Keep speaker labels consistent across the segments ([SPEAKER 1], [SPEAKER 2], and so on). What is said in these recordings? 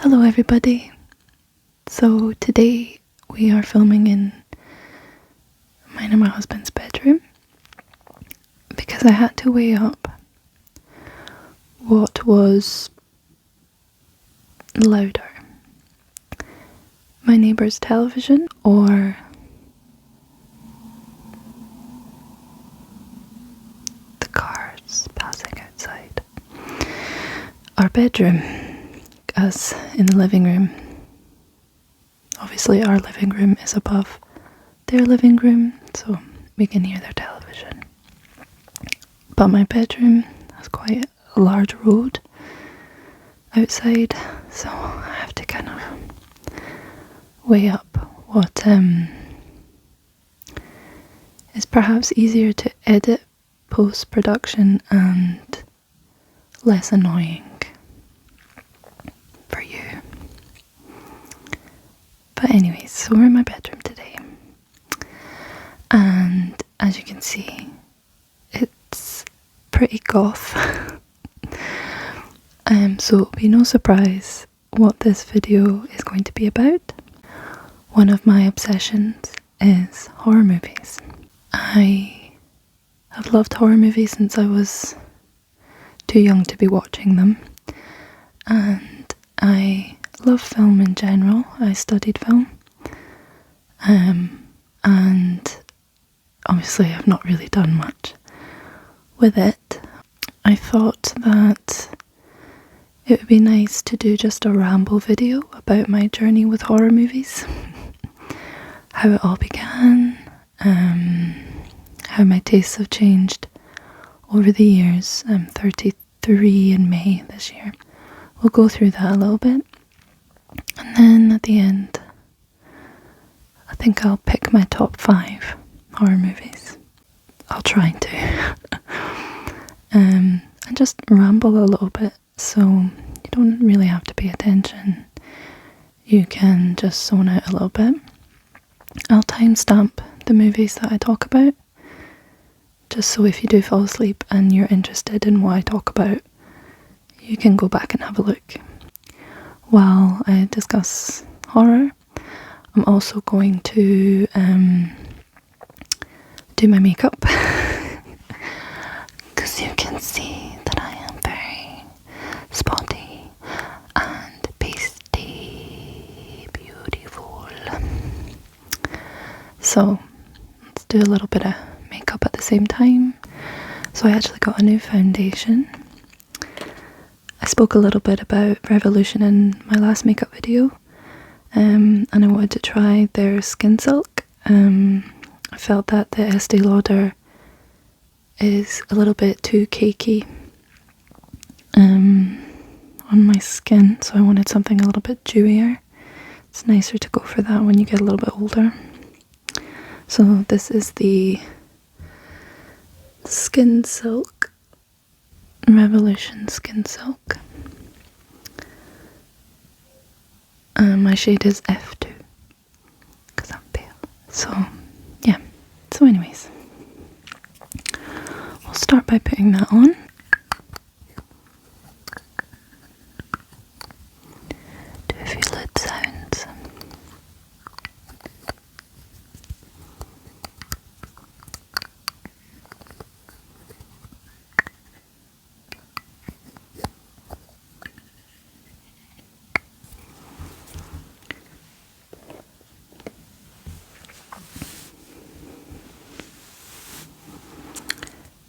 [SPEAKER 1] Hello everybody. So today we are filming in mine and my husband's bedroom because I had to weigh up what was louder, my neighbour's television or the cars passing outside our bedroom. As in the living room, obviously our living room is above their living room, so we can hear their television. But my bedroom has quite a large road outside, so I have to kind of weigh up what is perhaps easier to edit post-production and less annoying for you. But anyways, so we're in my bedroom today, and as you can see, it's pretty goth. So it'll be no surprise what this video is going to be about. One of my obsessions is horror movies. I have loved horror movies since I was too young to be watching them, and I love film in general. I studied film, and obviously I've not really done much with it. I thought that it would be nice to do just a ramble video about my journey with horror movies, how it all began, how my tastes have changed over the years. I'm 33 in May this year. We'll go through that a little bit, and then at the end I think I'll pick my top 5 horror movies. I'll try to and just ramble a little bit, so you don't really have to pay attention. You can just zone out a little bit. I'll timestamp the movies that I talk about, just so if you do fall asleep and you're interested in what I talk about, you can go back and have a look. While I discuss horror, I'm also going to do my makeup, because you can see that I am very spotty and pasty beautiful. So let's do a little bit of makeup at the same time. So I actually got a new foundation. I spoke a little bit about Revolution in my last makeup video, and I wanted to try their Skin Silk. I felt that the Estee Lauder is a little bit too cakey on my skin, so I wanted something a little bit dewier. It's nicer to go for that when you get a little bit older. So this is the Skin Silk, Revolution Skin Silk. My shade is F2 because I'm pale. So yeah, so anyways, we'll start by putting that on. Do a few lid sounds.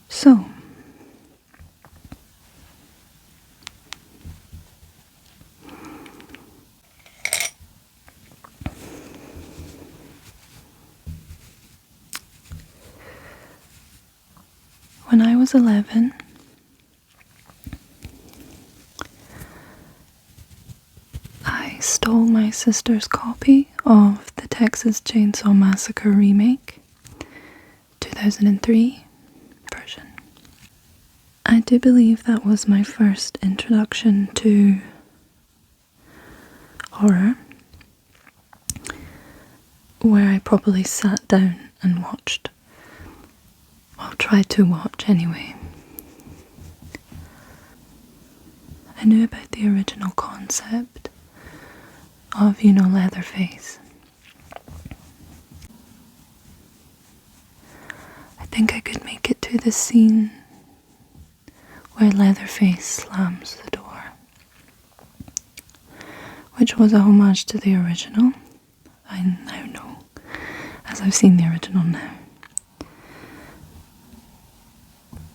[SPEAKER 1] So, when I was 11, I stole my sister's copy of the Texas Chainsaw Massacre remake, 2003 version. I do believe that was my first introduction to horror, where I probably sat down and watched. Well, tried to watch anyway. I knew about the original concept, of, you know, Leatherface. I think I could make it to the scene where Leatherface slams the door, which was a homage to the original. I now know, as I've seen the original now.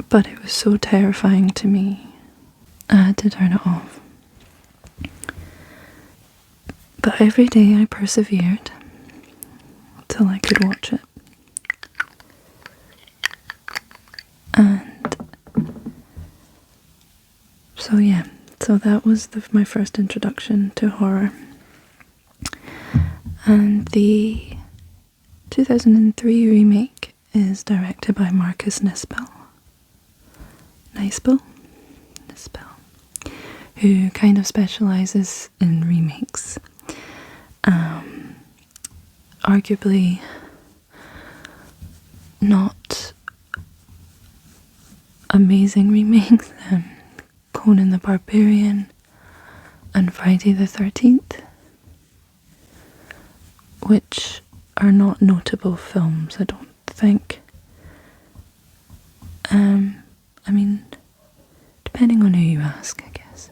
[SPEAKER 1] But it was so terrifying to me, I had to turn it off. But every day I persevered till I could watch it. And so yeah, so that was my first introduction to horror. And the 2003 remake is directed by Marcus Nispel, who kind of specialises in remakes. Arguably not amazing remakes. Conan the Barbarian and Friday the 13th, which are not notable films, I don't think. I mean, depending on who you ask, I guess.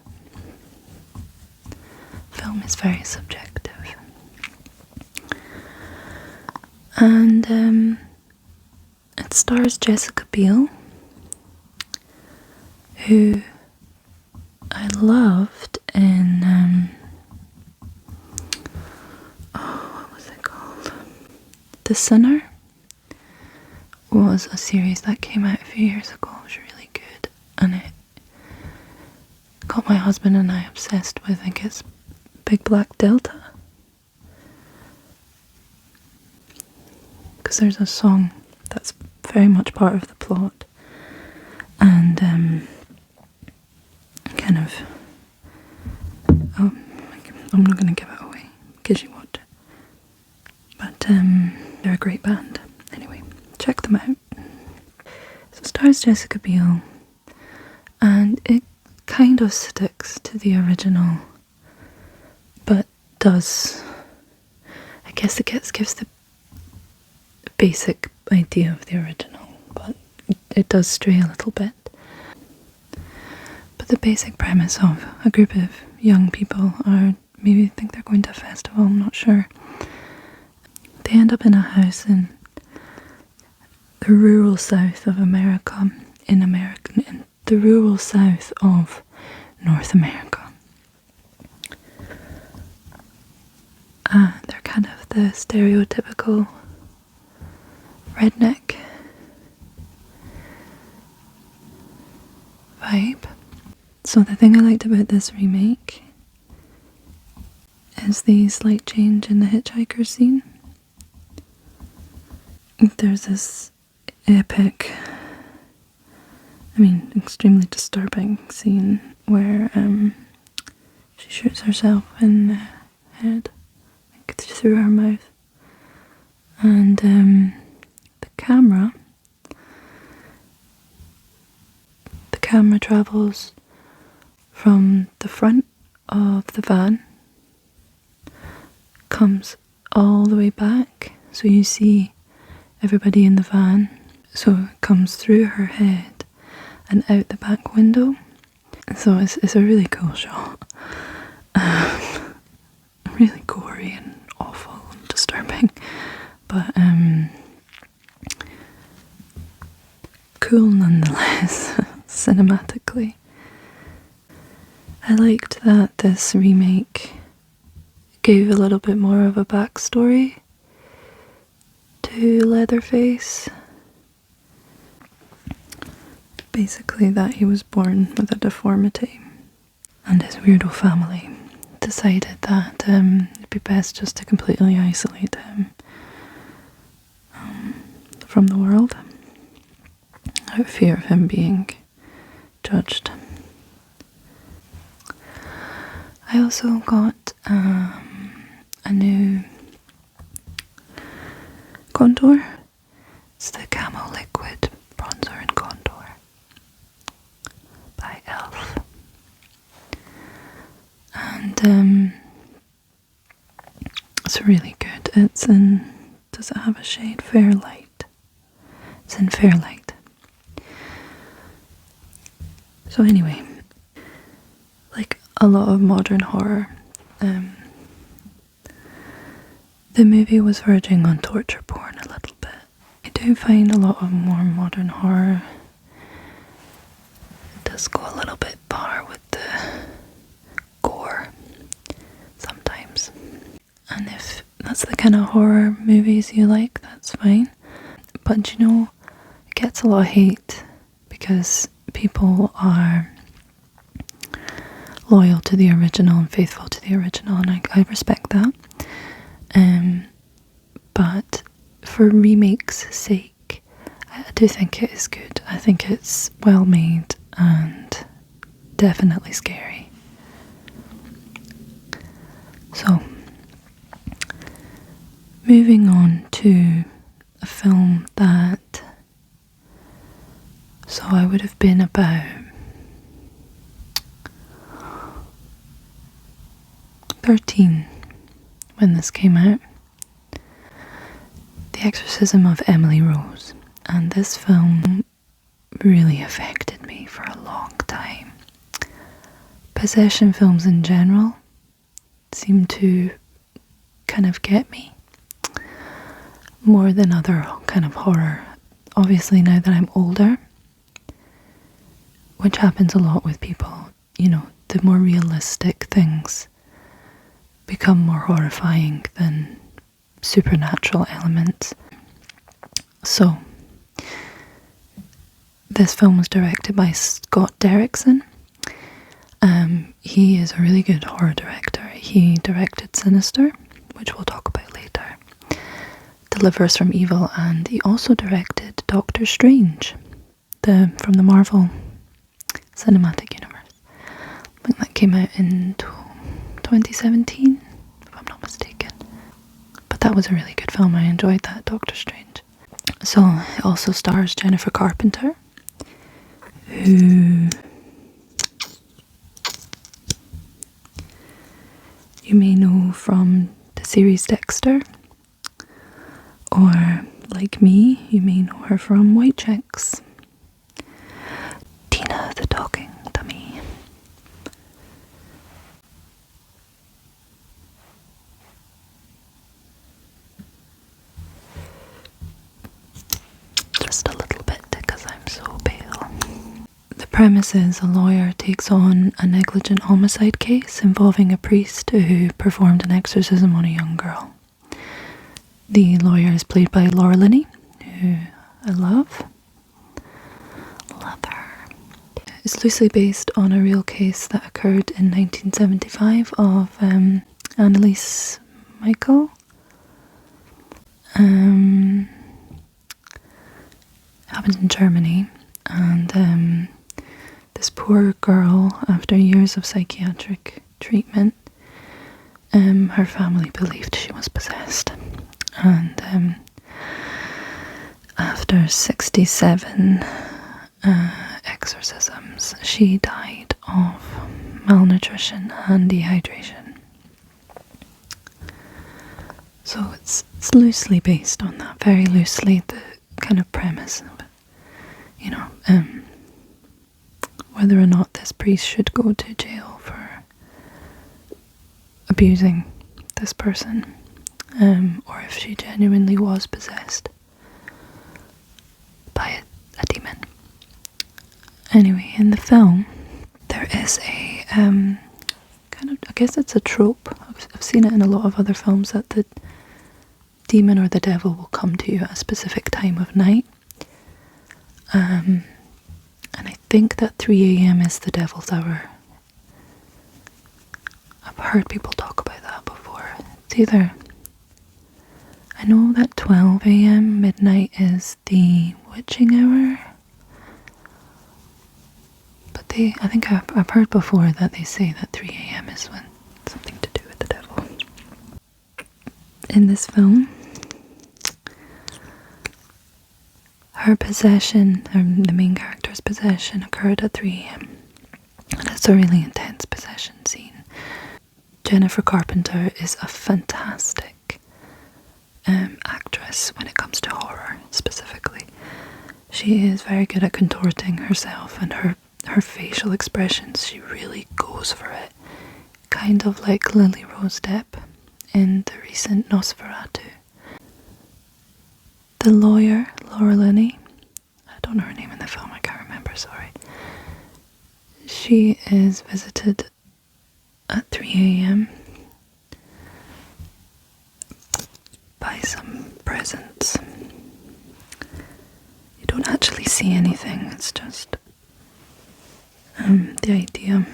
[SPEAKER 1] Film is very subjective. And it stars Jessica Biel, who I loved in what was it called? The Sinner was a series that came out a few years ago. It was really good, and it got my husband and I obsessed with, I guess, Big Black Delta. Because there's a song that's very much part of the plot, and kind of, I'm not going to give it away because you watch it, but they're a great band. Anyway, check them out. So it stars Jessica Biel, and it kind of sticks to the original, but does, I guess it gives the basic idea of the original, but it does stray a little bit. But the basic premise of a group of young people, or maybe think they're going to a festival, I'm not sure. They end up in a house in the rural south of America, in the rural south of North America. They're kind of the stereotypical redneck vibe. So the thing I liked about this remake is the slight change in the hitchhiker scene. There's this epic, extremely disturbing scene where she shoots herself in the head, like through her mouth, and the camera travels from the front of the van, comes all the way back, so you see everybody in the van, so it comes through her head and out the back window. So it's a really cool shot. Really gory and awful and disturbing, but cool nonetheless, cinematically. I liked that this remake gave a little bit more of a backstory to Leatherface. Basically that he was born with a deformity, and his weirdo family decided that it'd be best just to completely isolate him from the world, out of fear of him being judged. I also got a new contour. It's the Camo Liquid Bronzer and Contour by e.l.f. And It's really good. It's in, does it have a shade? Fairlight. It's in Fairlight. So anyway, like a lot of modern horror, the movie was verging on torture porn a little bit. I do find a lot of more modern horror does go a little bit far with the gore sometimes. And if that's the kind of horror movies you like, that's fine. But you know, it gets a lot of hate because people are loyal to the original and faithful to the original, and I respect that. But for remake's sake, I do think it is good. I think it's well made and definitely scary. So, moving on to a film that, so I would have been about 13 when this came out. The Exorcism of Emily Rose. And this film really affected me for a long time. Possession films in general seem to kind of get me more than other kind of horror. Obviously now that I'm older, which happens a lot with people, you know, the more realistic things become more horrifying than supernatural elements. So, this film was directed by Scott Derrickson. He is a really good horror director. He directed Sinister, which we'll talk about later, Deliver Us from Evil, and he also directed Doctor Strange, from the Marvel Cinematic Universe. I think that came out in 2017, if I'm not mistaken. But that was a really good film. I enjoyed that, Doctor Strange. So it also stars Jennifer Carpenter, who you may know from the series Dexter, or like me, you may know her from White Chicks. Tina the Talking Dummy. Just a little bit because I'm so pale. The premise is a lawyer takes on a negligent homicide case involving a priest who performed an exorcism on a young girl. The lawyer is played by Laura Linney, who I love. Love her. It's loosely based on a real case that occurred in 1975 of Anneliese Michael. Happened in Germany, and this poor girl, after years of psychiatric treatment, her family believed she was possessed, and after 67 exorcisms, she died of malnutrition and dehydration. So it's loosely based on that, very loosely, the kind of premise of it. You know, whether or not this priest should go to jail for abusing this person, or if she genuinely was possessed by a demon. Anyway, in the film, there is a kind of, I guess it's a trope. I've seen it in a lot of other films that the demon or the devil will come to you at a specific time of night. And I think that 3 a.m. is the devil's hour. I've heard people talk about that before. It's either, I know that 12 a.m. midnight is the witching hour, but I think I've heard before that they say that 3 a.m. is when something to do with the devil. In this film, her possession, the main character's possession, occurred at 3 a.m. and it's a really intense possession scene. Jennifer Carpenter is a fantastic actress when it comes to horror specifically. She is very good at contorting herself and her facial expressions. She really goes for it. Kind of like Lily Rose Depp in the recent Nosferatu. The lawyer, Laura Linney, I don't know her name in the film, I can't remember, sorry. She is visited at 3 a.m. by some presence. You don't actually see anything, it's just the idea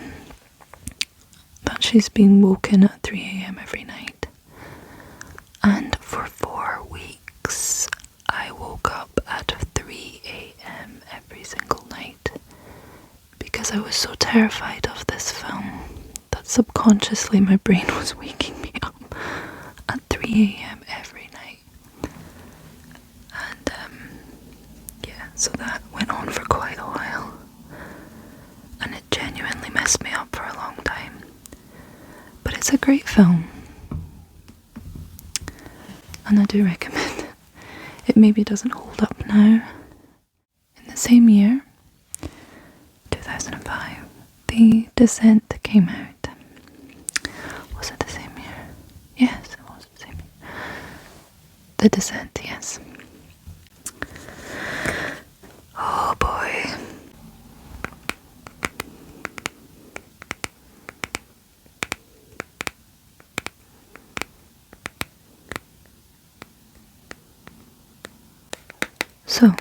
[SPEAKER 1] that she's been woken at 3 a.m. every night. And for 4 weeks, I woke up at 3 a.m. every single night because I was so terrified of this film that subconsciously my brain was waking me up at 3 a.m. every night. And yeah, so that went on for quite a while. And it genuinely messed me up for a long time. But it's a great film. And I do recommend it. It maybe doesn't hold up now. In the same year, 2005, The Descent came out. Was it the same year? Yes, it was the same year. The Descent, yes. Oh boy. So,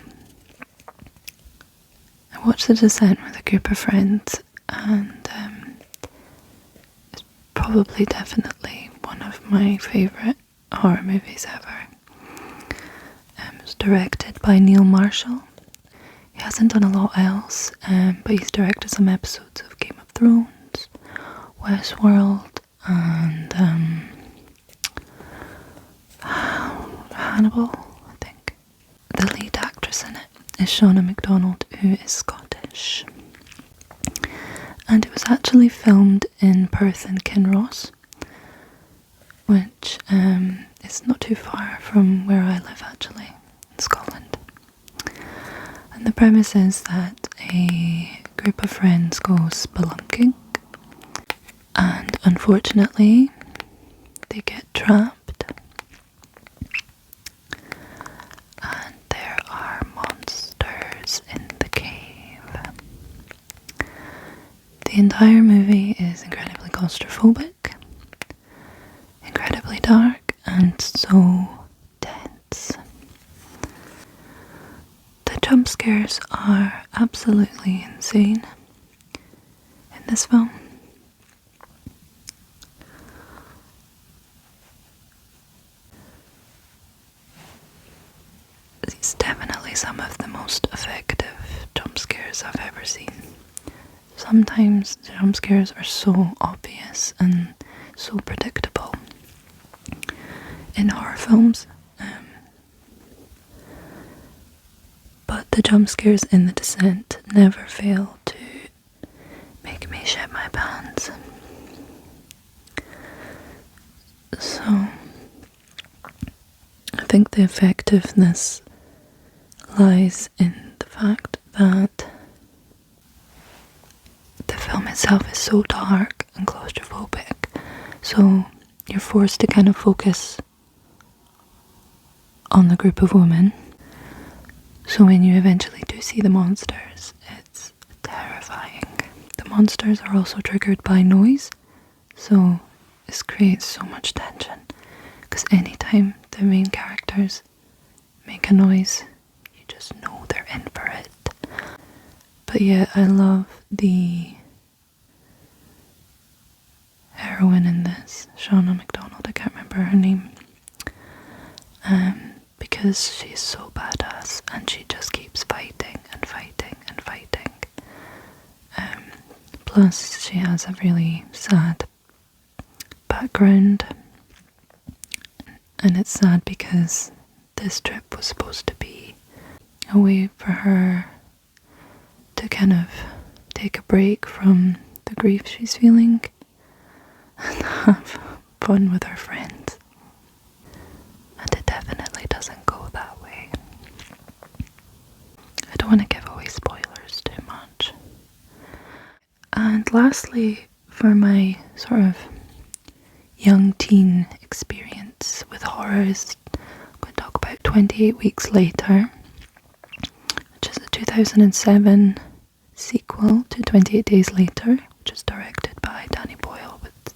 [SPEAKER 1] I watched The Descent with a group of friends, and it's probably definitely one of my favourite horror movies ever. It was directed by Neil Marshall. He hasn't done a lot else, but he's directed some episodes of Game of Thrones, Westworld, and Hannibal, I think. The lead actress in it is Shauna MacDonald, who is Scottish. And it was actually filmed in Perth and Kinross, which is not too far from where I live actually, in Scotland. And the premise is that a group of friends go spelunking, and unfortunately they get trapped. And there are monsters in the cave. The entire movie is incredibly claustrophobic, incredibly dark, and so tense. The jump scares are absolutely insane in this film. It's definitely some of the most effective jump scares I've ever seen. Sometimes the jump scares are so obvious and so predictable in horror films, but the jump scares in The Descent never fail to make me shit my pants. So I think the effectiveness lies in the fact that the film itself is so dark and claustrophobic, so you're forced to kind of focus on the group of women. So when you eventually do see the monsters, it's terrifying. The monsters are also triggered by noise, so this creates so much tension, because anytime the main characters make a noise, you just know they're in for it. But yeah, I love the heroine in this, Shauna MacDonald, I can't remember her name, because she's so badass and she just keeps fighting and fighting and fighting. Plus she has a really sad background, and it's sad because this trip was supposed to be a way for her to kind of take a break from the grief she's feeling and have fun with her friends. And it definitely doesn't And lastly, for my sort of young teen experience with horrors, I'm going to talk about 28 Weeks Later, which is a 2007 sequel to 28 Days Later, which is directed by Danny Boyle with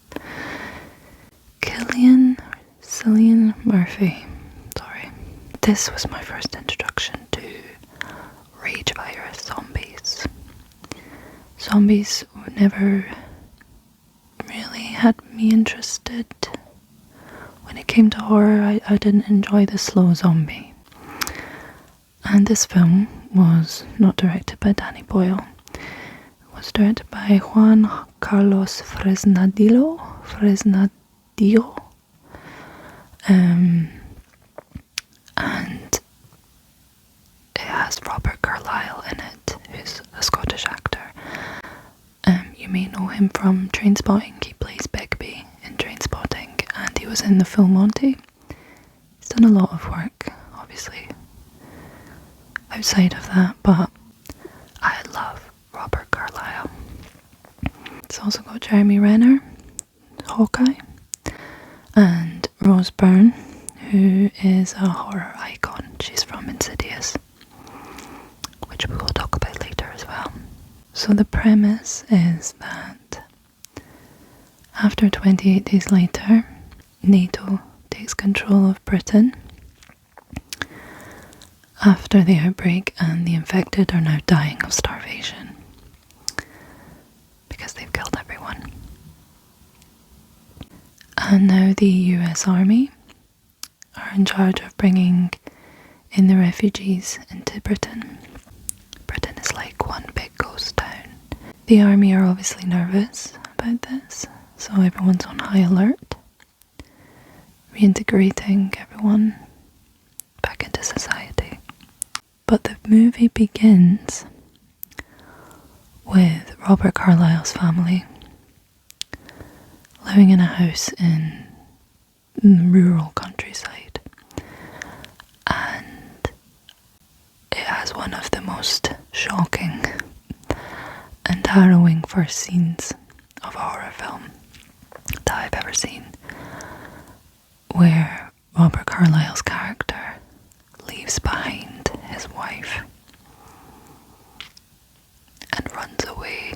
[SPEAKER 1] Cillian Murphy. Sorry. This was my first introduction to rage virus zombies. Zombies never really had me interested. When it came to horror, I didn't enjoy the slow zombie. And this film was not directed by Danny Boyle. It was directed by Juan Carlos Fresnadillo. And it has Robert Carlyle in it, who's a Scottish actor. You may know him from Trainspotting. He plays Begbie in Trainspotting, and he was in the Full Monty. He's done a lot of work, obviously, outside of that, but I love Robert Carlyle. It's also got Jeremy Renner, Hawkeye, and Rose Byrne, who is a horror icon. She's from Insidious, which we will talk about later as well. So the premise is that after 28 days later, NATO takes control of Britain after the outbreak, and the infected are now dying of starvation because they've killed everyone. And now the US Army are in charge of bringing in the refugees into Britain. Britain is like one big ghost town. The army are obviously nervous about this, so everyone's on high alert, reintegrating everyone back into society. But the movie begins with Robert Carlyle's family living in a house in the rural countryside, and it has one of the most shocking and harrowing first scenes of a horror film that I've ever seen, where Robert Carlyle's character leaves behind his wife and runs away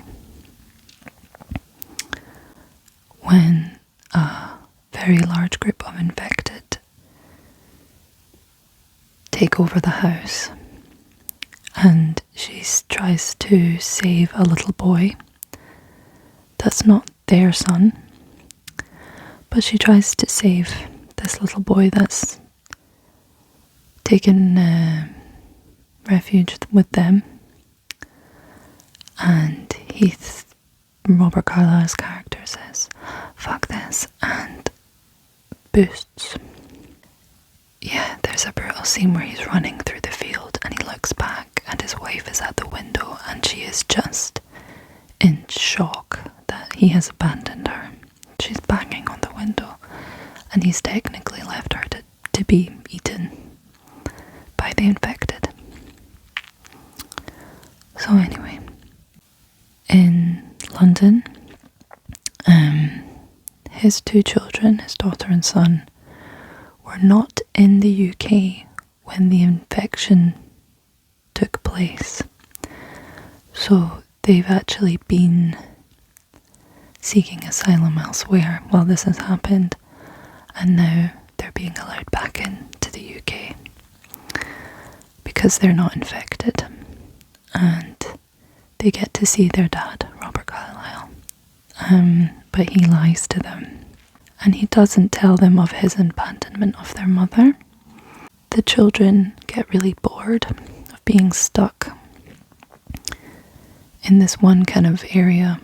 [SPEAKER 1] when a very large group of infected take over the house, and she tries to save a little boy that's not their son, but she tries to save this little boy that's taken refuge with them, and Robert Carlyle's character says, "Fuck this," and boosts. Yeah, there's a brutal scene where he's running through the field and he looks back and his wife is at the window and she is just in shock that he has abandoned her. She's banging on the window and he's technically left her to be eaten by the infected. So anyway, in London, his two children, his daughter and son, were not in the UK when the infection took place. So they've actually been seeking asylum elsewhere while this has happened, and now they're being allowed back into the UK because they're not infected, and they get to see their dad, Robert Carlyle, but he lies to them and he doesn't tell them of his abandonment of their mother. The children get really bored of being stuck in this one kind of area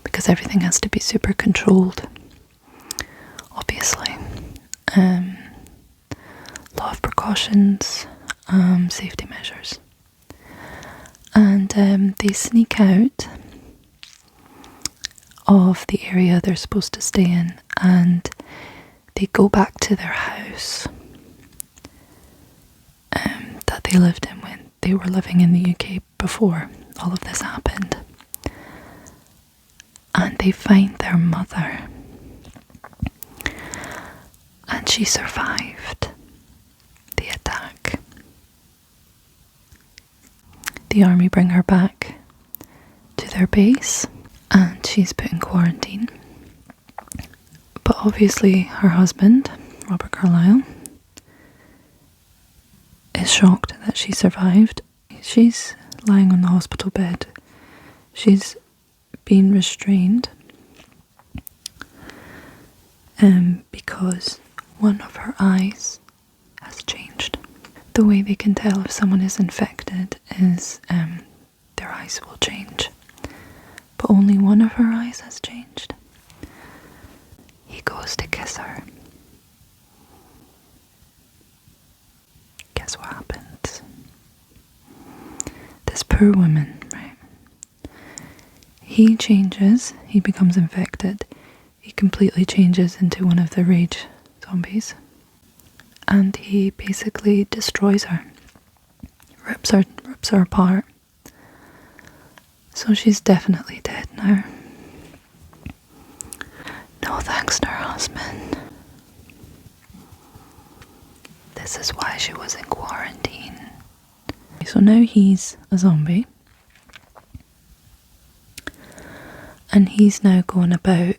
[SPEAKER 1] because everything has to be super controlled, obviously. Lot of precautions, safety measures. And they sneak out of the area they're supposed to stay in, and they go back to their house that they lived in when they were living in the UK before all of this happened. they find their mother. And she survived the attack. The army bring her back to their base and she's put in quarantine. But obviously her husband, Robert Carlyle, is shocked that she survived. She's lying on the hospital bed. She's been restrained because one of her eyes has changed. The way they can tell if someone is infected is their eyes will change. But only one of her eyes has changed. He goes to kiss her. Guess what happens? This poor woman, right? He changes, he becomes infected. He completely changes into one of the rage zombies. And he basically destroys her. Rips her apart. So she's definitely dead now. No thanks to her husband. This is why she was in quarantine. So now he's a zombie. And he's now going about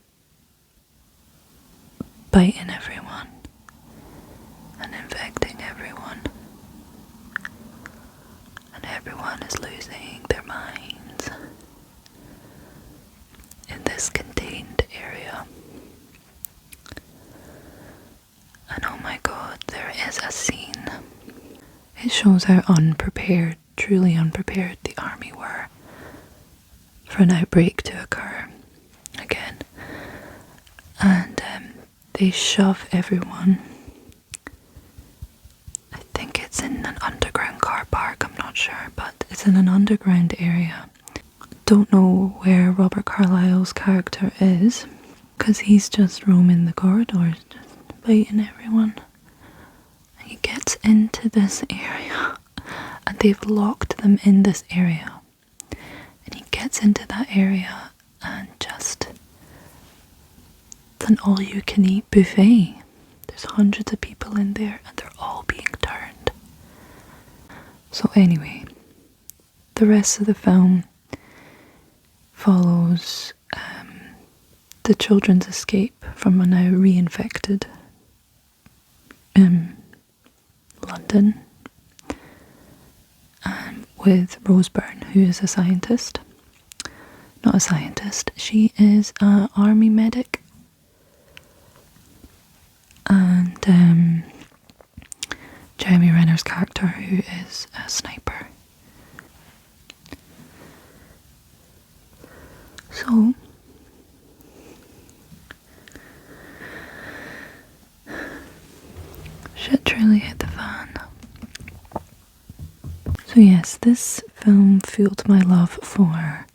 [SPEAKER 1] biting everyone and infecting everyone. And everyone is losing their minds in this contained area. And oh my god, there is a scene. It shows how unprepared, truly unprepared the army were for an outbreak to occur again. And they shove everyone. I think it's in an underground car park, I'm not sure, but it's in an underground area. Don't know where Robert Carlyle's character is, because he's just roaming the corridors, just biting everyone. And he gets into this area, and they've locked them in this area. And he gets into that area and just... it's an all-you-can-eat buffet. There's hundreds of people in there and they're all being turned. So anyway, the rest of the film follows the children's escape from a now reinfected London, with Rose Byrne, who is a scientist. Not a scientist, she is an army medic. And Jeremy Renner's character, who is a sniper. So shit truly hit the fan. So yes, this film fueled my love for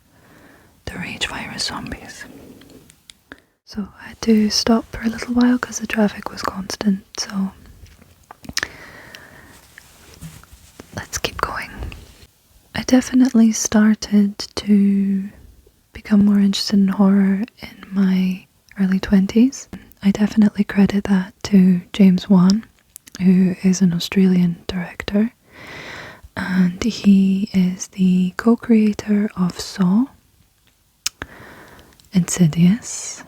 [SPEAKER 1] the rage virus zombies. So I had to stop for a little while because the traffic was constant, so let's keep going. I definitely started to become more interested in horror in my early 20s. I definitely credit that to James Wan, who is an Australian director, and he is the co-creator of Saw, Insidious,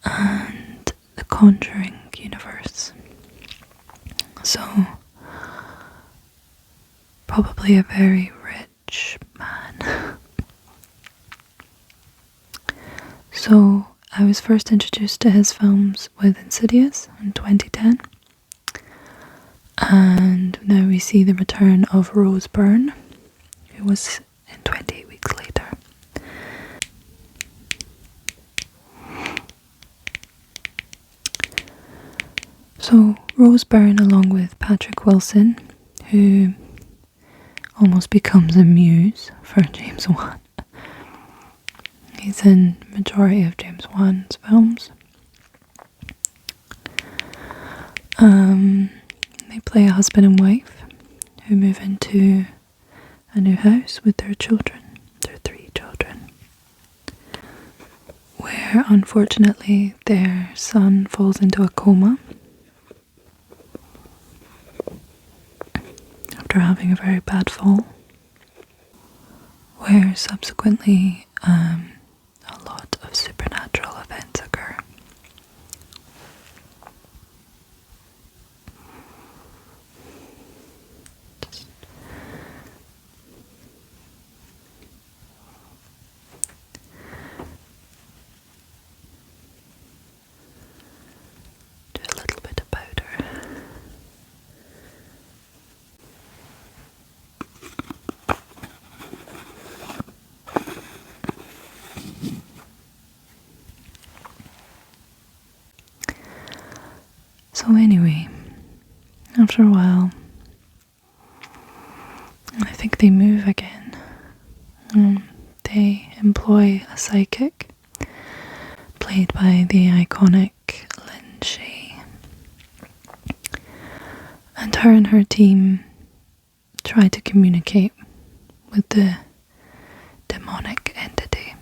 [SPEAKER 1] and the Conjuring universe. So, probably a very rich man. So, I was first introduced to his films with Insidious in 2010. And now we see the return of Rose Byrne, who was in 28 Weeks Later. So Rose Byrne, along with Patrick Wilson, who almost becomes a muse for James Wan. He's in the majority of James Wan's films. They play a husband and wife who move into a new house with their children, their 3 children. where unfortunately their son falls into a coma after having a very bad fall, where subsequently a lot of supernatural events occur. Do a little bit of powder. So anyway, after a while, I think they move again. They employ a psychic, played by the iconic Lynn Shay. And her team try to communicate with the demonic entity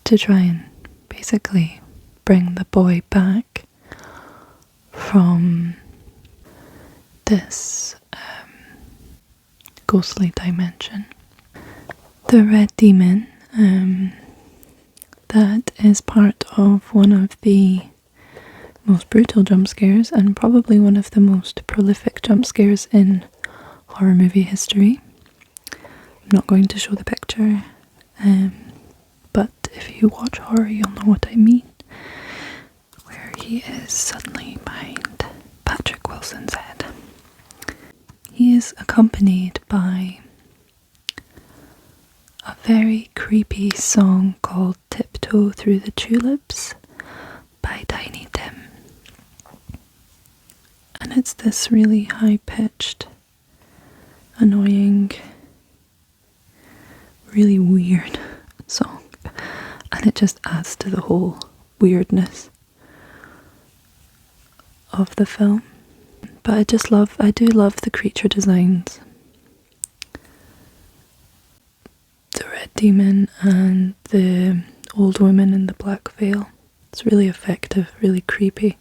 [SPEAKER 1] to try and basically bring the boy back from this ghostly dimension. The red demon, that is part of one of the most brutal jump scares and probably one of the most prolific jump scares in horror movie history. I'm not going to show the picture, but if you watch horror you'll know what I mean, where he is suddenly behind Patrick Wilson's head. He is accompanied by a very creepy song called Tiptoe Through the Tulips by Tiny Tim. And it's this really high-pitched, annoying, really weird song. And it just adds to the whole weirdness of the film. But I do love the creature designs. The red demon and the old woman in the black veil. It's really effective, really creepy.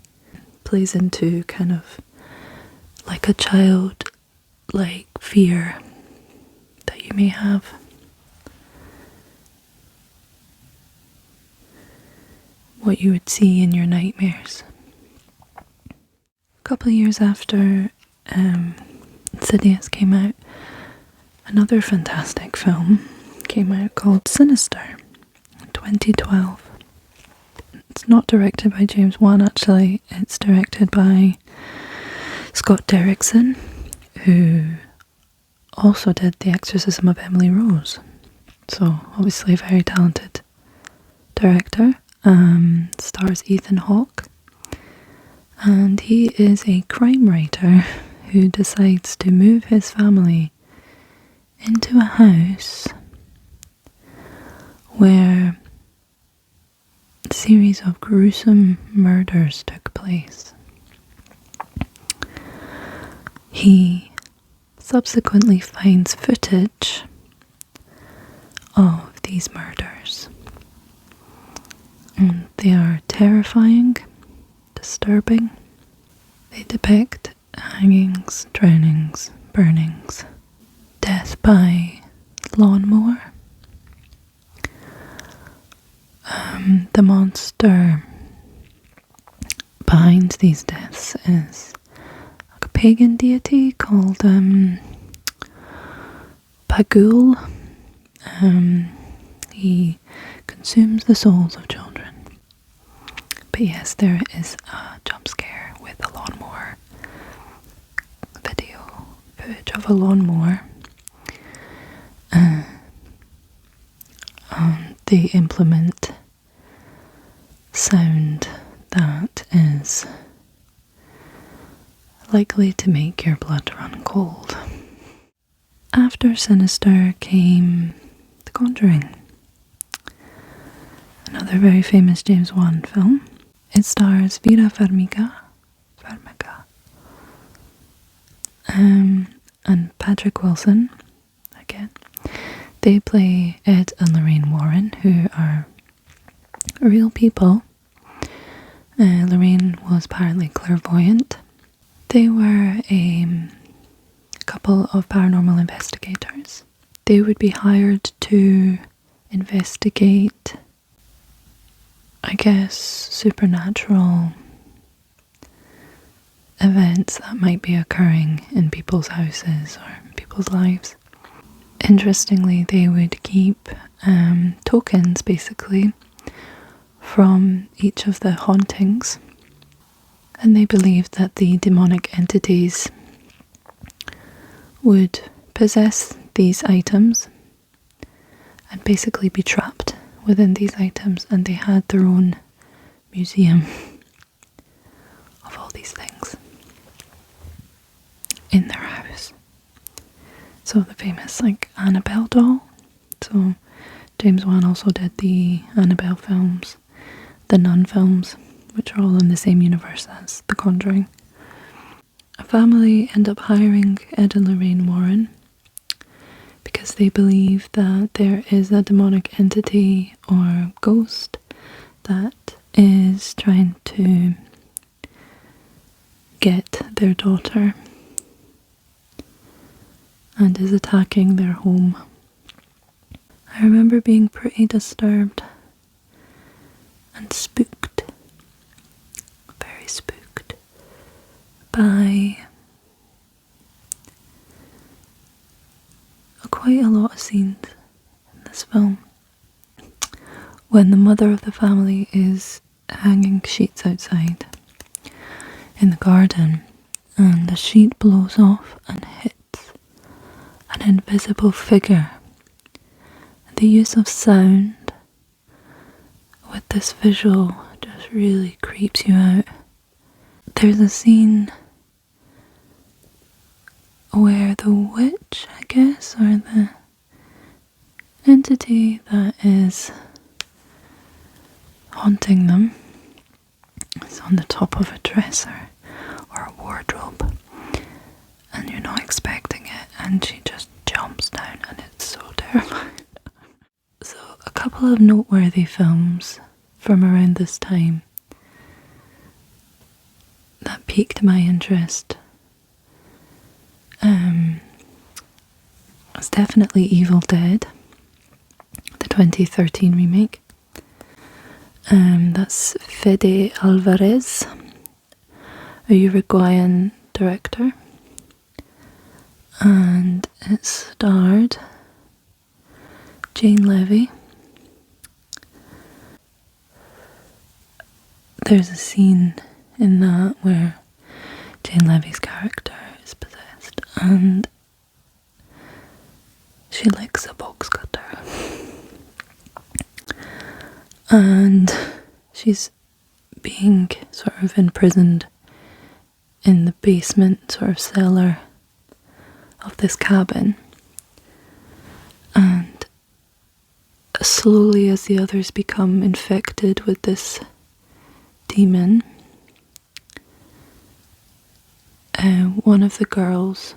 [SPEAKER 1] Plays into kind of like a child-like fear that you may have. What you would see in your nightmares. A couple of years after Insidious came out, another fantastic film came out called Sinister in 2012. It's not directed by James Wan actually, it's directed by Scott Derrickson, who also did The Exorcism of Emily Rose. So obviously a very talented director. Stars Ethan Hawke. And he is a crime writer who decides to move his family into a house where a series of gruesome murders took place. He subsequently finds footage of these murders. And they are terrifying, disturbing. They depict hangings, drownings, burnings, death by lawnmower. The monster behind these deaths is like a pagan deity called Bagul. He consumes the souls of children. But yes, there is a jump scare with a lawnmower. Video footage of a lawnmower. They implement sound that is likely to make your blood run cold. After Sinister came The Conjuring, another very famous James Wan film. It stars Vera Farmiga and Patrick Wilson again. They play Ed and Lorraine Warren, who are real people. Lorraine was apparently clairvoyant. They were a couple of paranormal investigators. They would be hired to investigate, I guess, supernatural events that might be occurring in people's houses or people's lives. Interestingly, they would keep tokens, basically, from each of the hauntings, and they believed that the demonic entities would possess these items and basically be trapped within these items, and they had their own museum of all these things in their house. So the famous Annabelle doll. So James Wan also did the Annabelle films, the Nun films, which are all in the same universe as The Conjuring. A family end up hiring Ed and Lorraine Warren because they believe that there is a demonic entity or ghost that is trying to get their daughter and is attacking their home. I remember being pretty disturbed and spooked, very spooked, by quite a lot of scenes in this film. When the mother of the family is hanging sheets outside in the garden and the sheet blows off and hits an invisible figure. The use of sound with this visual just really creeps you out. There's a scene where the witch, I guess, or the entity that is haunting them is on the top of a dresser or a wardrobe, and you're not expecting it, and she just jumps down, and it's so terrifying. So a couple of noteworthy films from around this time that piqued my interest was definitely Evil Dead, the 2013 remake. That's Fede Alvarez, a Uruguayan director, and it starred Jane Levy. There's a scene in that where Jane Levy's character is possessed and she licks a box cutter. And she's being sort of imprisoned in the basement sort of cellar of this cabin. And slowly, as the others become infected with this demon, one of the girls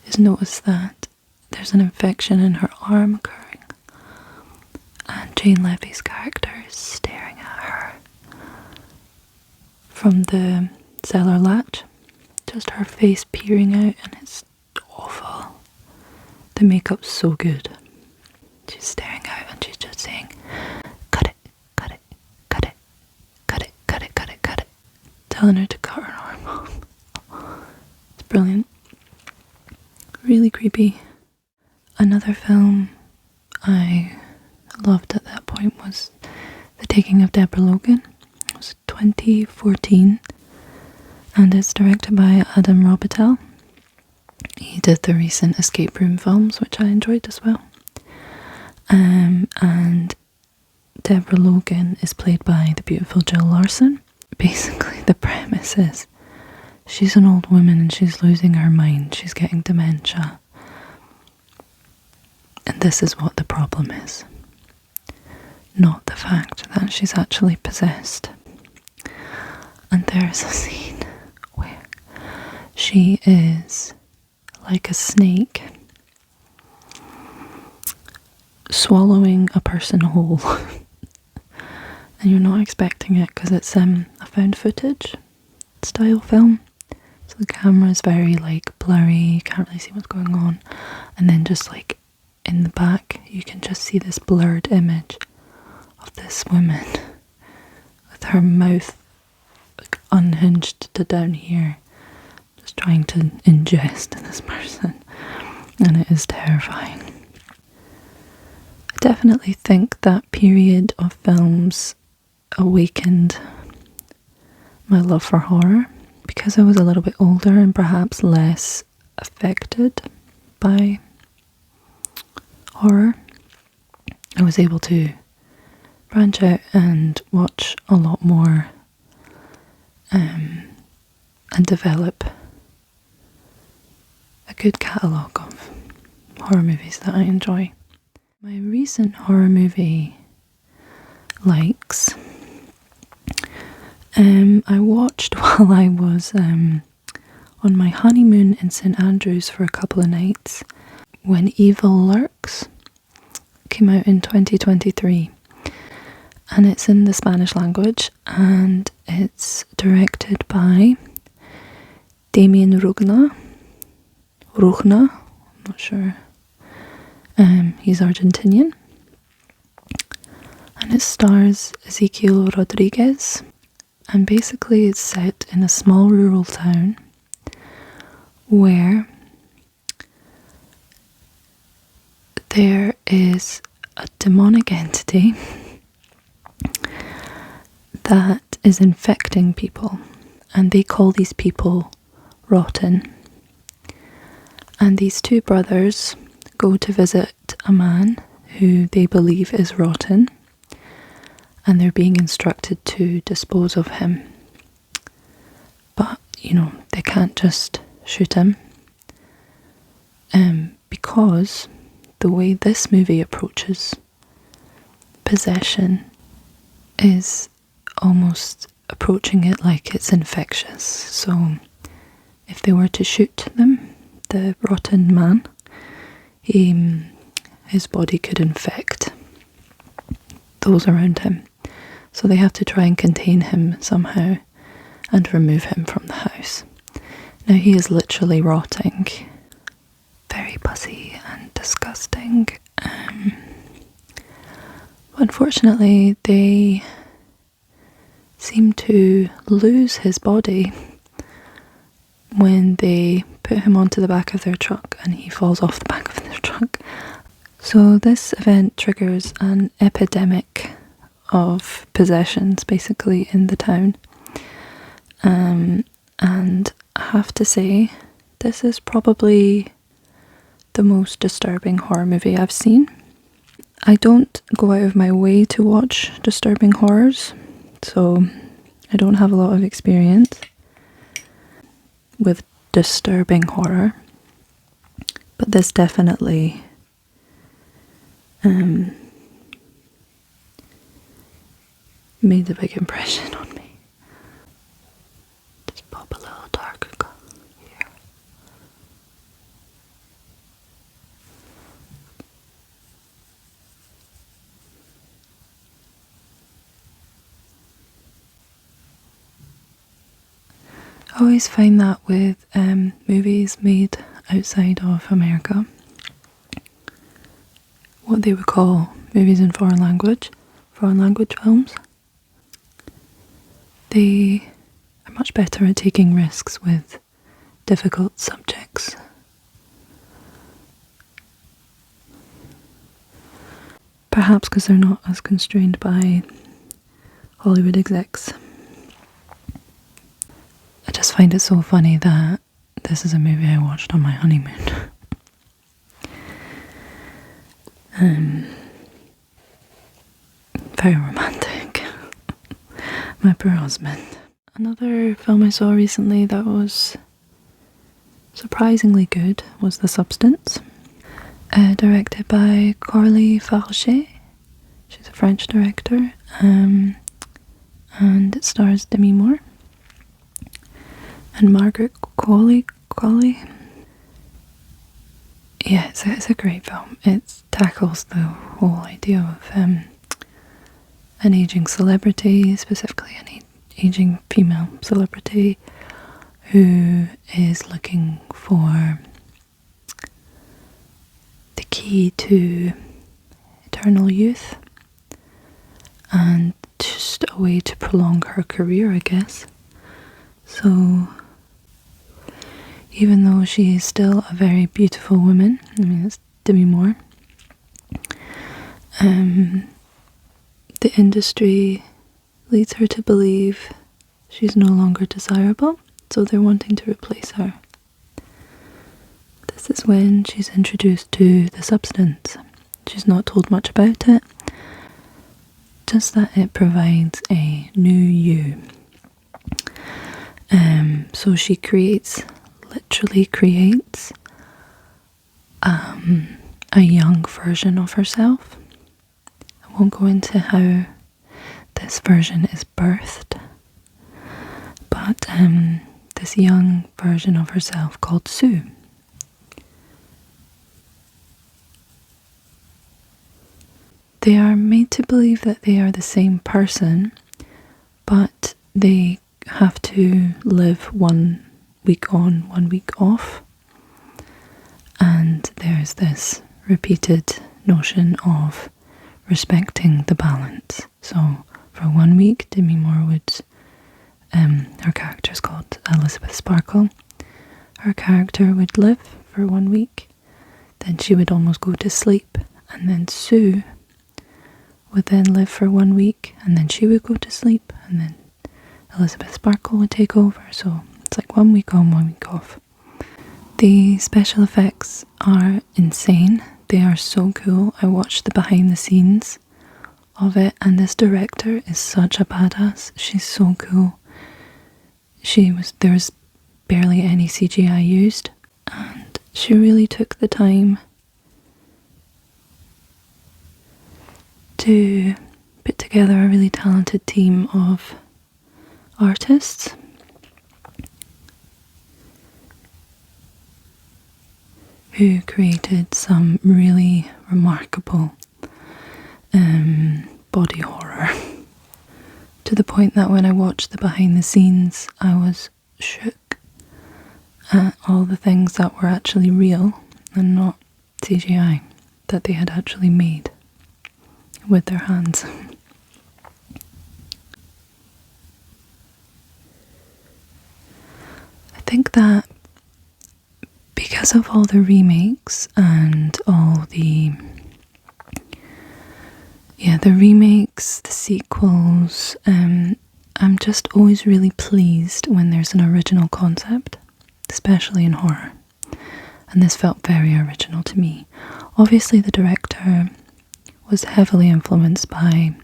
[SPEAKER 1] is noticed that there's an infection in her arm occurring, and Jane Levy's character is staring at her from the cellar latch, just her face peering out, and it's awful. The makeup's so good. She's staring out and she's just saying, "Cut it, cut it, cut it, cut it, cut it, cut it, cut it," telling her to cut her arm off. It's brilliant. Really creepy. Another film I loved at that point was The Taking of Deborah Logan. It was 2014 and it's directed by Adam Robitel. He did the recent escape room films, which I enjoyed as well. And Deborah Logan is played by the beautiful Jill Larson. Basically, the premise is she's an old woman and she's losing her mind. She's getting dementia. And this is what the problem is. Not the fact that she's actually possessed. And there's a scene where she is like a snake swallowing a person whole. and you're not expecting it because it's a found footage style film. So the camera is very like blurry, you can't really see what's going on, and then just like in the back you can just see this blurred image of this woman with her mouth like unhinged to down here, just trying to ingest this person, and it is terrifying. I definitely think that period of films awakened my love for horror because I was a little bit older and perhaps less affected by horror. I was able to branch out and watch a lot more and develop a good catalogue of horror movies that I enjoy. My recent horror movie likes I watched while I was on my honeymoon in St Andrews for a couple of nights, When Evil Lurks. Came out in 2023, and it's in the Spanish language, and it's directed by Damien Rugna, I'm not sure. He's Argentinian, and it stars Ezequiel Rodriguez, and basically it's set in a small rural town where there is a demonic entity that is infecting people, and they call these people rotten. And these two brothers go to visit a man who they believe is rotten, and they're being instructed to dispose of him. But, you know, they can't just shoot him, because the way this movie approaches possession is almost approaching it like it's infectious. So if they were to shoot them, the rotten man, his body could infect those around him. So they have to try and contain him somehow and remove him from the house. Now he is literally rotting, very pussy and disgusting. Unfortunately, they seem to lose his body when they put him onto the back of their truck and he falls off the back of their truck. So this event triggers an epidemic of possessions basically in the town. And I have to say, this is probably the most disturbing horror movie I've seen. I don't go out of my way to watch disturbing horrors, so I don't have a lot of experience with disturbing horror, but this definitely made a big impression on me. Just pop a little darker here. I always find that with movies made outside of America, what they would call movies in foreign language films, they are much better at taking risks with difficult subjects. Perhaps because they're not as constrained by Hollywood execs. I just find it so funny that this is a movie I watched on my honeymoon. Very romantic. My poor husband. Another film I saw recently that was surprisingly good was The Substance, directed by Coralie Farchet. She's a French director, and it stars Demi Moore and Margaret Qualley. Yeah, it's a great film. It tackles the whole idea of an aging celebrity, specifically an aging female celebrity, who is looking for the key to eternal youth and just a way to prolong her career, I guess. So even though she is still a very beautiful woman, I mean, it's Demi Moore, the industry leads her to believe she's no longer desirable, so they're wanting to replace her. This is when she's introduced to the substance. She's not told much about it, just that it provides a new you. So she literally creates a young version of herself. I won't go into how this version is birthed, but this young version of herself called Sue. They are made to believe that they are the same person, but they have to live 1 week on, 1 week off. And there's this repeated notion of respecting the balance. So for 1 week, Demi Moore would, her character is called Elizabeth Sparkle. Her character would live for 1 week, then she would almost go to sleep, and then Sue would then live for 1 week, and then she would go to sleep, and then Elizabeth Sparkle would take over. So it's like 1 week on, 1 week off. The special effects are insane. They are so cool. I watched the behind the scenes of it, and this director is such a badass. She's so cool. There was barely any CGI used, and she really took the time to put together a really talented team of artists. Who created some really remarkable body horror. To the point that when I watched the behind the scenes, I was shook at all the things that were actually real and not CGI, that they had actually made with their hands. I think that because of all the remakes and all the remakes, the sequels, I'm just always really pleased when there's an original concept, especially in horror. And this felt very original to me. Obviously the director was heavily influenced by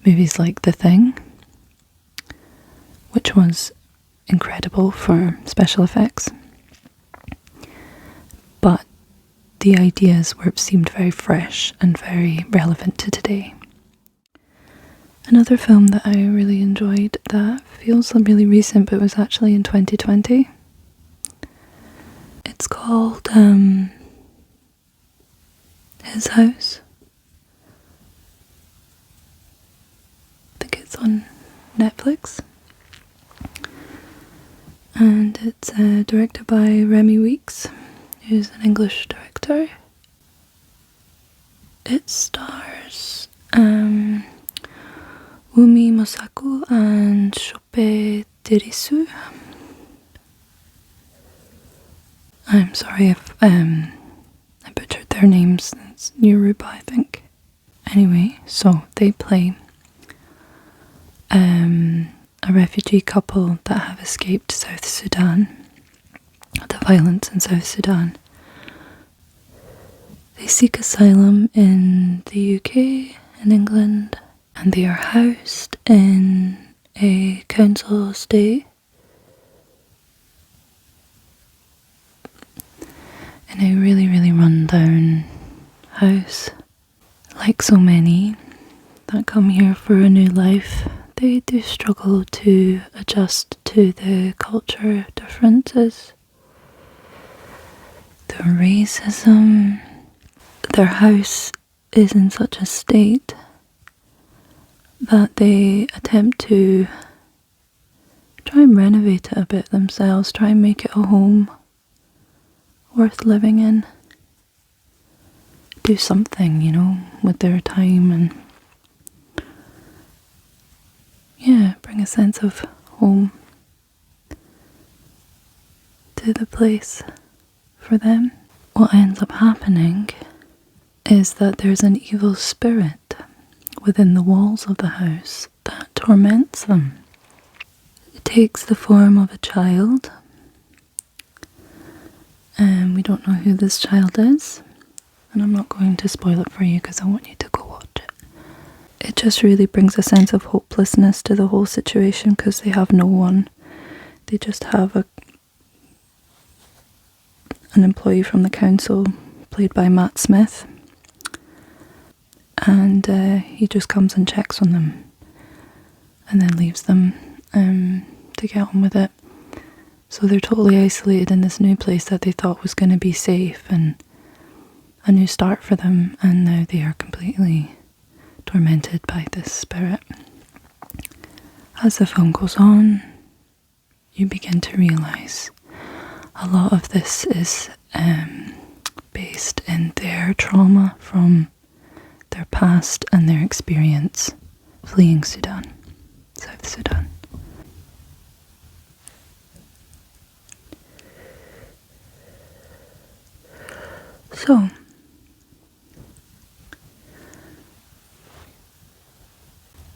[SPEAKER 1] movies like The Thing, which was incredible for special effects. But the ideas seemed very fresh and very relevant to today. Another film that I really enjoyed that feels really recent but was actually in 2020. It's called His House. I think it's on Netflix. And it's directed by Remy Weeks, who's an English director. It stars Umi Mosaku and Shope Derisu. I'm sorry if I butchered their names. It's Yoruba, I think. Anyway, so they play a refugee couple that have escaped South Sudan, the violence in South Sudan. They seek asylum in the UK, in England, and they are housed in a council estate in a really, really run-down house. Like so many that come here for a new life, they do struggle to adjust to the culture differences, the racism. Their house is in such a state that they attempt to try and renovate it a bit themselves, try and make it a home worth living in. Do something, you know, with their time and bring a sense of home to the place for them. What ends up happening is that there's an evil spirit within the walls of the house that torments them. It takes the form of a child, and we don't know who this child is, and I'm not going to spoil it for you because I want you to go watch it. It just really brings a sense of hopelessness to the whole situation because they have no one. They just have an employee from the council played by Matt Smith, and he just comes and checks on them and then leaves them to get on with it. So they're totally isolated in this new place that they thought was going to be safe and a new start for them, and now they are completely tormented by this spirit. As the film goes on, you begin to realise a lot of this is based in their trauma from their past and their experience fleeing Sudan, South Sudan. So, I'm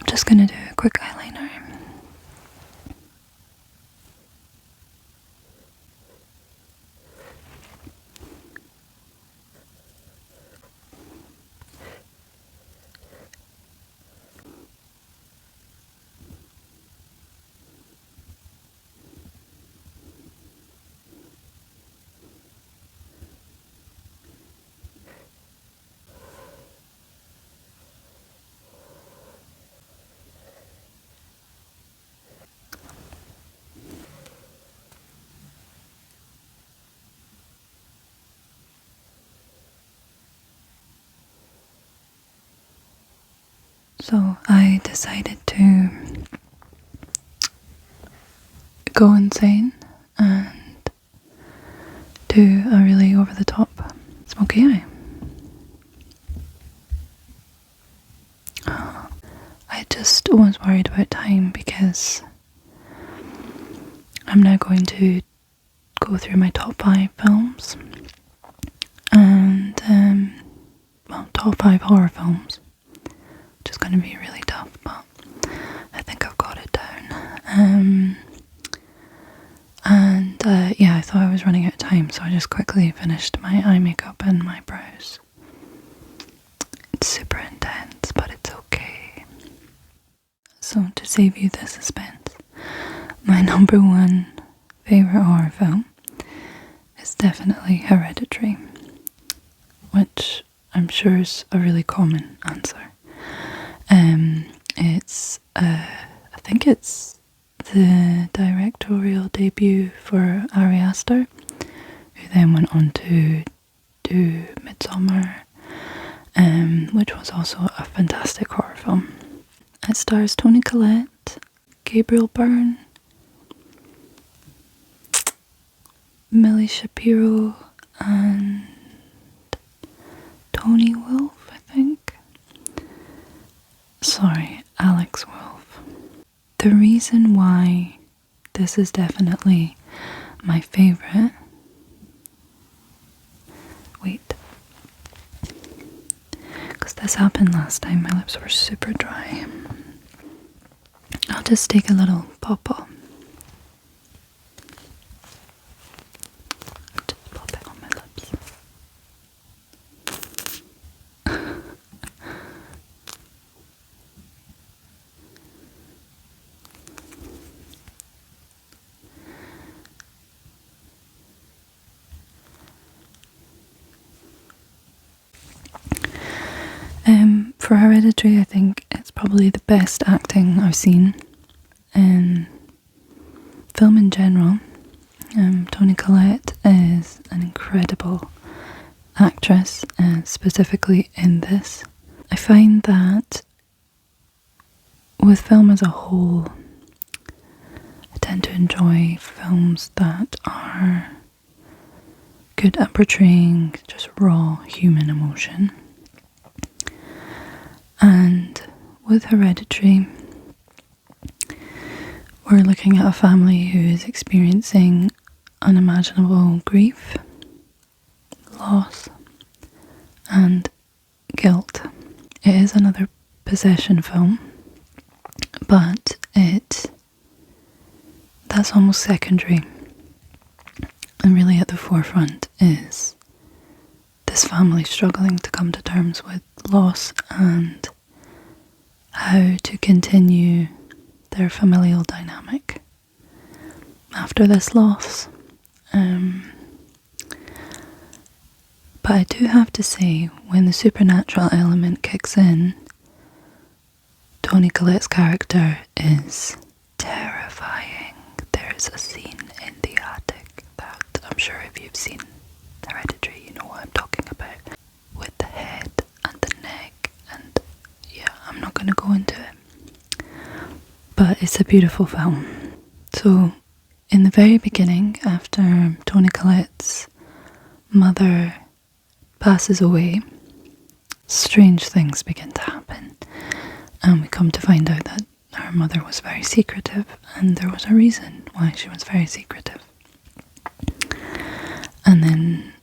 [SPEAKER 1] just going to do a quick eyeliner. So I decided to go insane and do a really over-the-top smoky eye. I just was worried about time because I'm now going to go through my top 5 films and, top 5 horror films, which is going to be really tough, but I think I've got it down. I thought I was running out of time, so I just quickly finished my eye makeup and my brows. It's super intense, but it's okay. So to save you the suspense, my number 1 favourite horror film is definitely Hereditary, which I'm sure is a really common answer. I think it's the directorial debut for Ari Aster, who then went on to do Midsommar, which was also a fantastic horror film. It stars Toni Collette, Gabriel Byrne, Millie Shapiro, and Tony Wolfe, I think. Sorry, Alex Wolfe. The reason why this is definitely my favourite... Wait. Because this happened last time, my lips were super dry. I'll just take a little pawpaw. Just pop it on my lips. For Hereditary, I think it's probably the best acting I've seen in film in general. Toni Collette is an incredible actress, specifically in this. I find that with film as a whole, I tend to enjoy films that are good at portraying just raw human emotion. And with Hereditary, we're looking at a family who is experiencing unimaginable grief, loss, and guilt. It is another possession film, but that's almost secondary. And really at the forefront is this family struggling to come to terms with loss and how to continue their familial dynamic after this loss. But I do have to say, when the supernatural element kicks in, Toni Collette's character is terrifying. There's a scene in the attic that I'm sure if you've seen Hereditary, you know what I'm talking about, with the head and the neck, and yeah, I'm not going to go into it. But it's a beautiful film. So, in the very beginning, after Toni Collette's mother passes away, strange things begin to happen. And we come to find out that her mother was very secretive, and there was a reason why she was very secretive. And then,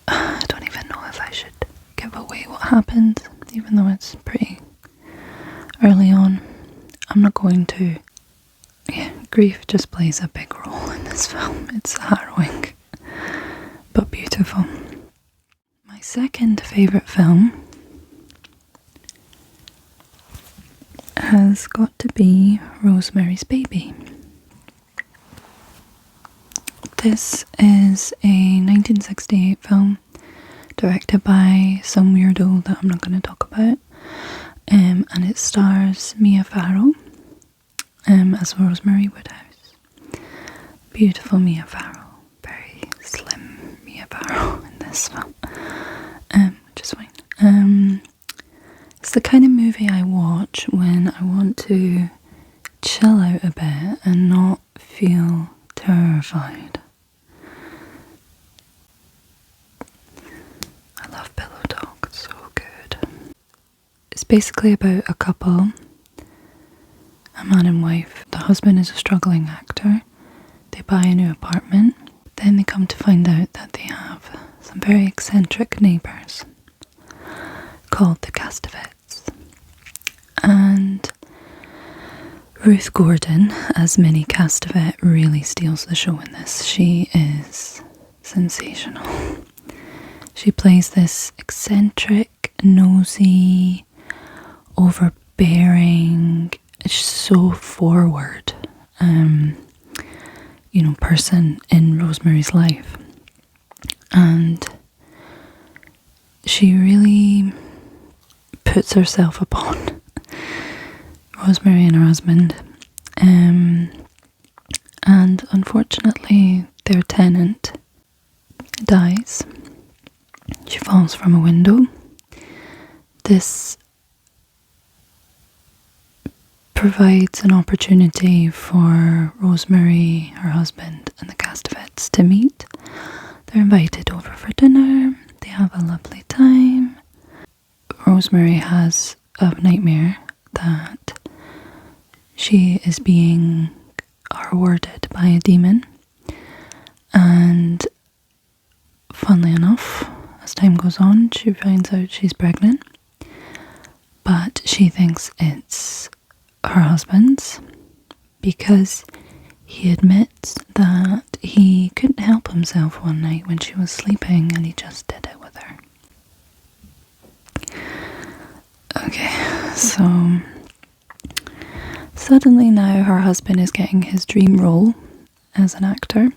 [SPEAKER 1] I don't even know if I should give away what happened, even though it's pretty early on. I'm not going to. Yeah, grief just plays a big role in this film. It's harrowing, but beautiful. My second favourite film has got to be Rosemary's Baby. This is a 1968 film directed by some weirdo that I'm not going to talk about, and it stars Mia Farrow as Rosemary Woodhouse. Beautiful Mia Farrow, very slim Mia Farrow in this film, which is fine. It's the kind of movie I watch when I want to chill out a bit and not feel terrified. I love Pillow Talk, it's so good. It's basically about a couple, a man and wife. The husband is a struggling actor. They buy a new apartment. Then they come to find out that they have some very eccentric neighbours called the Castevets. And Ruth Gordon, as Minnie Castevet, really steals the show in this. She is sensational. She plays this eccentric, nosy, overbearing, so forward, person in Rosemary's life. And she really puts herself upon Rosemary and her husband. And unfortunately, their tenant dies. She falls from a window. This provides an opportunity for Rosemary, her husband, and the Castevets to meet. They're invited over for dinner. They have a lovely time. Rosemary has a nightmare that she is being rewarded by a demon. And funnily enough, as time goes on, she finds out she's pregnant. But she thinks it's her husband's because he admits that he couldn't help himself one night when she was sleeping and he just did it with her. Okay, so suddenly now her husband is getting his dream role as an actor,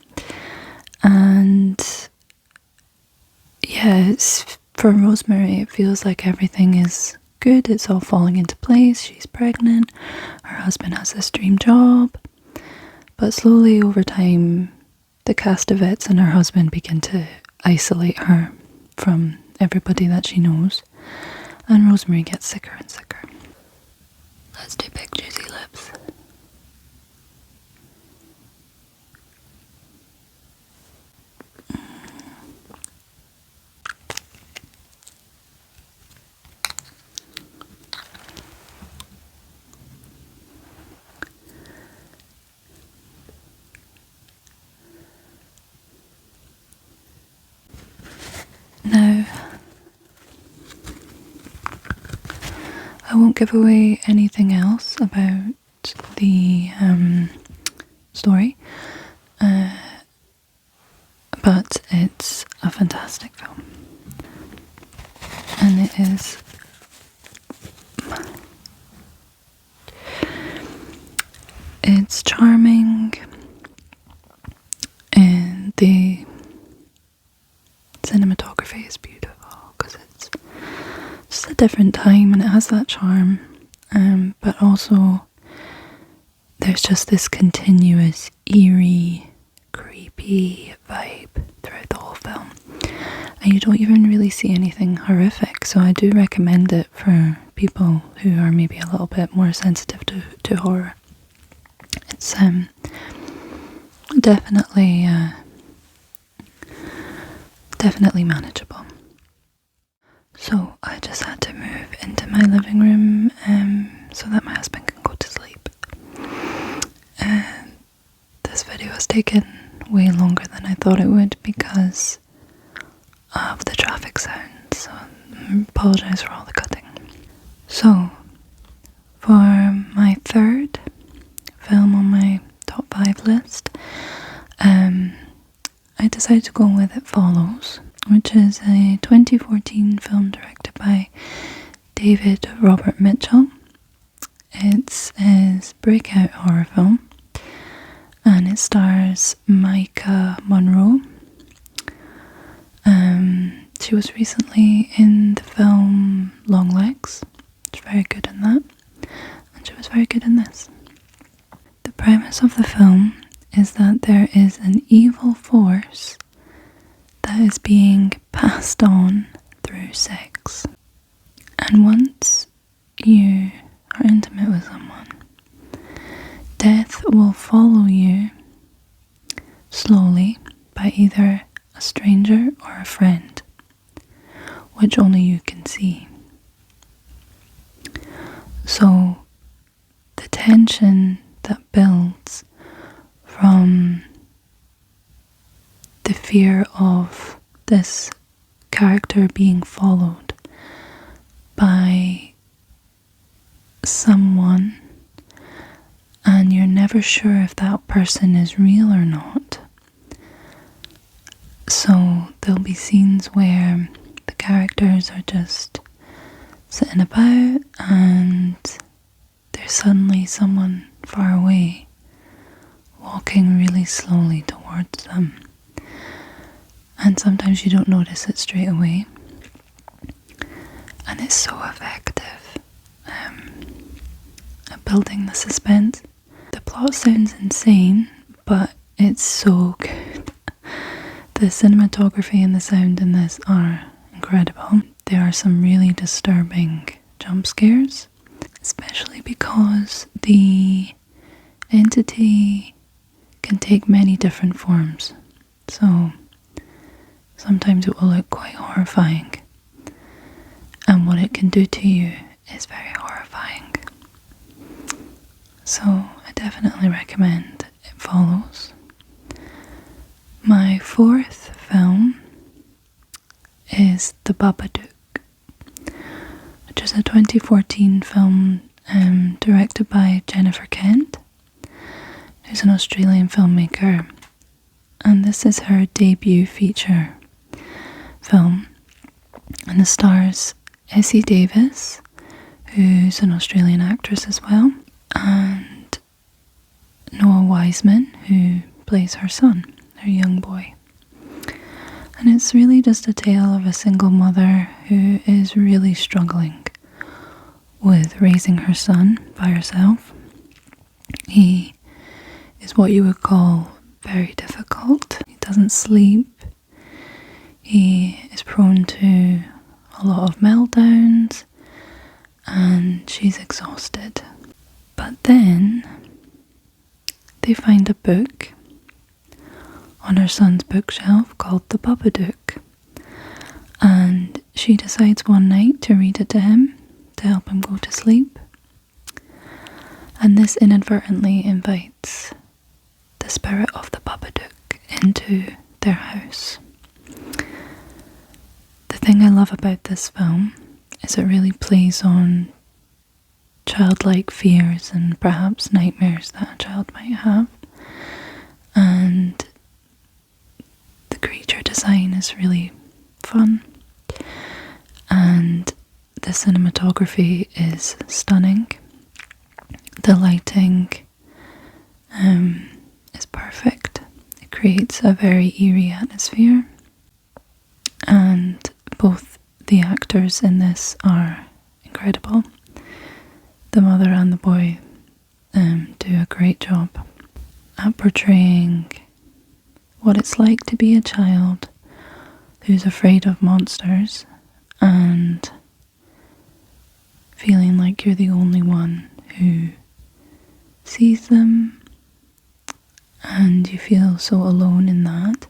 [SPEAKER 1] and yeah, for Rosemary it feels like everything is good, it's all falling into place. She's pregnant, her husband has this dream job, but slowly over time the Castevets and her husband begin to isolate her from everybody that she knows, and Rosemary gets sicker and sicker. Let's do big juicy lips. Now, I won't give away anything else about the story, but it's a fantastic film, and it is it's charming, and the cinematography is beautiful because it's just a different time and it has that charm, but also there's just this continuous eerie, creepy vibe throughout the whole film, and you don't even really see anything horrific, so I do recommend it for people who are maybe a little bit more sensitive to horror. It's definitely manageable. So I just had to move into my living room so that my husband can go to sleep. This video has taken way longer than I thought it would because of the traffic sound, so I apologise for all the cutting. So, for my third film on my top 5 list, I decided to go with It Follows, which is a 2014 film directed by David Robert Mitchell. It's his breakout horror film, and it stars Micah Monroe. She was recently in the film Longlegs. She's very good in that, and she was very good in this. The premise of the film is that there is an evil force that is being passed on through sex. And once you are intimate with someone, death will follow you slowly by either a stranger or a friend, which only you can see. So the tension that builds from the fear of this character being followed by someone, and you're never sure if that person is real or not. So there'll be scenes where the characters are just sitting about and there's suddenly someone far away walking really slowly towards them, and sometimes you don't notice it straight away, and it's so effective at building the suspense. The plot sounds insane, but it's so good. The cinematography and the sound in this are incredible. There are some really disturbing jump scares, especially because the entity can take many different forms. So sometimes it will look quite horrifying, and what it can do to you is very horrifying. So I definitely recommend It Follows. My fourth film is The Babadook, which is a 2014 film directed by Jennifer Kent, who's an Australian filmmaker, and this is her debut feature film, and it stars Essie Davis, who's an Australian actress as well, and Noah Wiseman, who plays her son, her young boy. And it's really just a tale of a single mother who is really struggling with raising her son by herself. He is what you would call very difficult. He doesn't sleep. He is prone to a lot of meltdowns, and she's exhausted. But then they find a book on her son's bookshelf called the Babadook, and she decides one night to read it to him to help him go to sleep. And this inadvertently invites the spirit of the Babadook into their house. The thing I love about this film is it really plays on childlike fears and perhaps nightmares that a child might have. And the creature design is really fun. And the cinematography is stunning. The lighting is perfect. It creates a very eerie atmosphere. And both the actors in this are incredible. The mother and the boy do a great job at portraying what it's like to be a child who's afraid of monsters and feeling like you're the only one who sees them, and you feel so alone in that.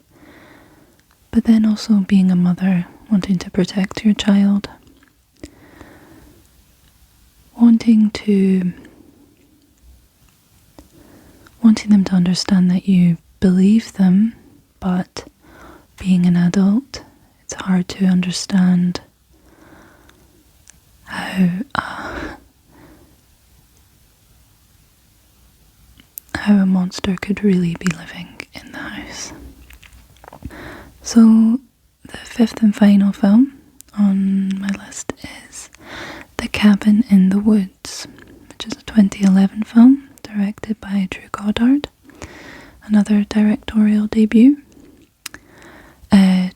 [SPEAKER 1] But then also being a mother, wanting to protect your child, wanting them to understand that you believe them, but being an adult, it's hard to understand how a monster could really be living in the house. So the fifth and final film on my list is The Cabin in the Woods, which is a 2011 film directed by Drew Goddard, another directorial debut.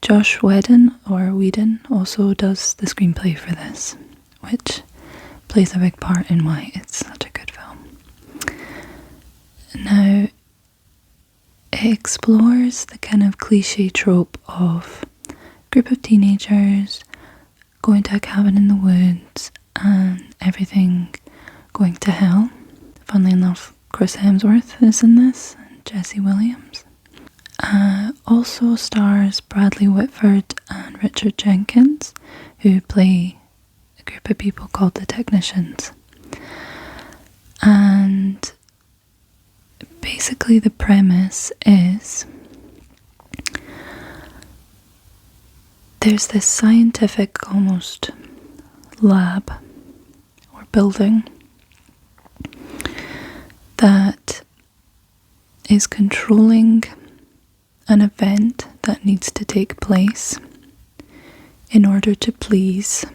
[SPEAKER 1] Josh Whedon also does the screenplay for this, which plays a big part in why it's such a good film. Now, it explores the kind of cliche trope of a group of teenagers going to a cabin in the woods and everything going to hell. Funnily enough, Chris Hemsworth is in this, and Jesse Williams. Also stars Bradley Whitford and Richard Jenkins, who play a group of people called the Technicians. And basically the premise is there's this scientific almost lab or building that is controlling an event that needs to take place in order to please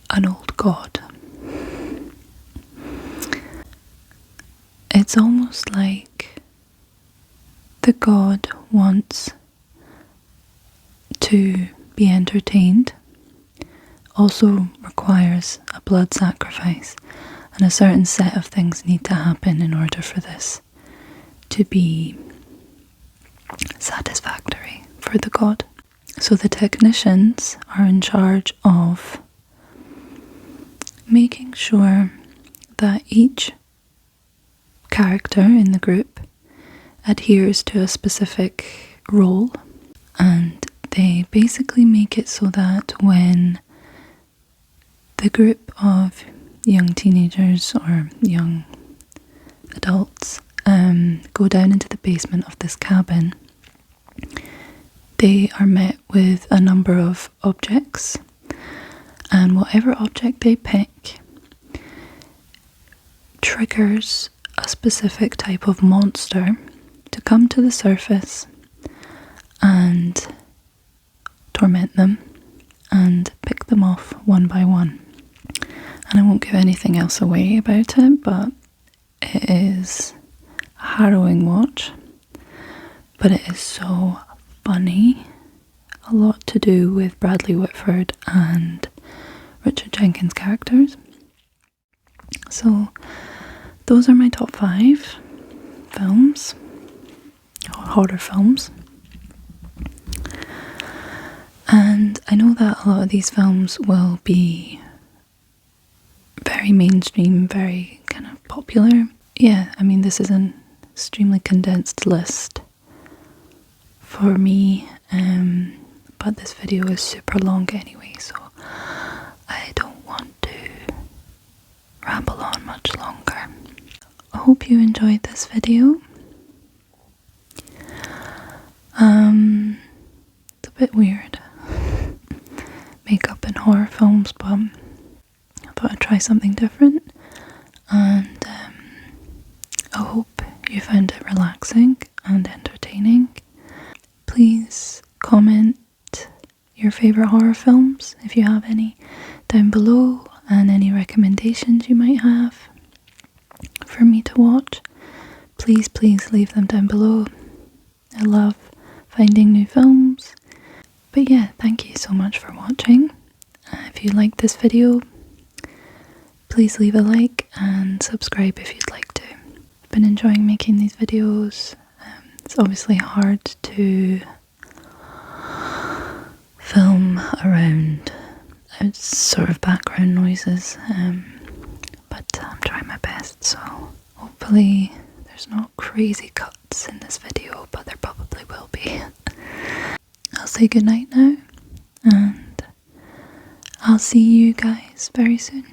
[SPEAKER 1] an old god. It's almost like the god wants to be entertained, also requires a blood sacrifice, and a certain set of things need to happen in order for this to be satisfactory for the god. So the technicians are in charge of making sure that each character in the group adheres to a specific role, and they basically make it so that when the group of young teenagers or young adults go down into the basement of this cabin, they are met with a number of objects, and whatever object they pick triggers a specific type of monster to come to the surface and torment them and pick them off one by one. And I won't give anything else away about it, but it is a harrowing watch, but it is so funny. A lot to do with Bradley Whitford and Richard Jenkins' characters. So those are my top 5 films, horror films. And I know that a lot of these films will be very very mainstream, very kind of popular. Yeah, I mean, this is an extremely condensed list for me, but this video is super long anyway, so I don't want to ramble on much longer. I hope you enjoyed this video. It's a bit weird, makeup in horror films, but I thought I'd try something different, and I hope you found it relaxing and entertaining. Please comment your favourite horror films, if you have any, down below, and any recommendations you might have for me to watch. Please leave them down below. I love finding new films. But yeah, thank you so much for watching. If you liked this video, please leave a like and subscribe if you'd like to. I've been enjoying making these videos. It's obviously hard to film around sort of background noises, but I'm trying my best, so hopefully there's no crazy cuts in this video, but there probably will be. I'll say goodnight now, and I'll see you guys very soon.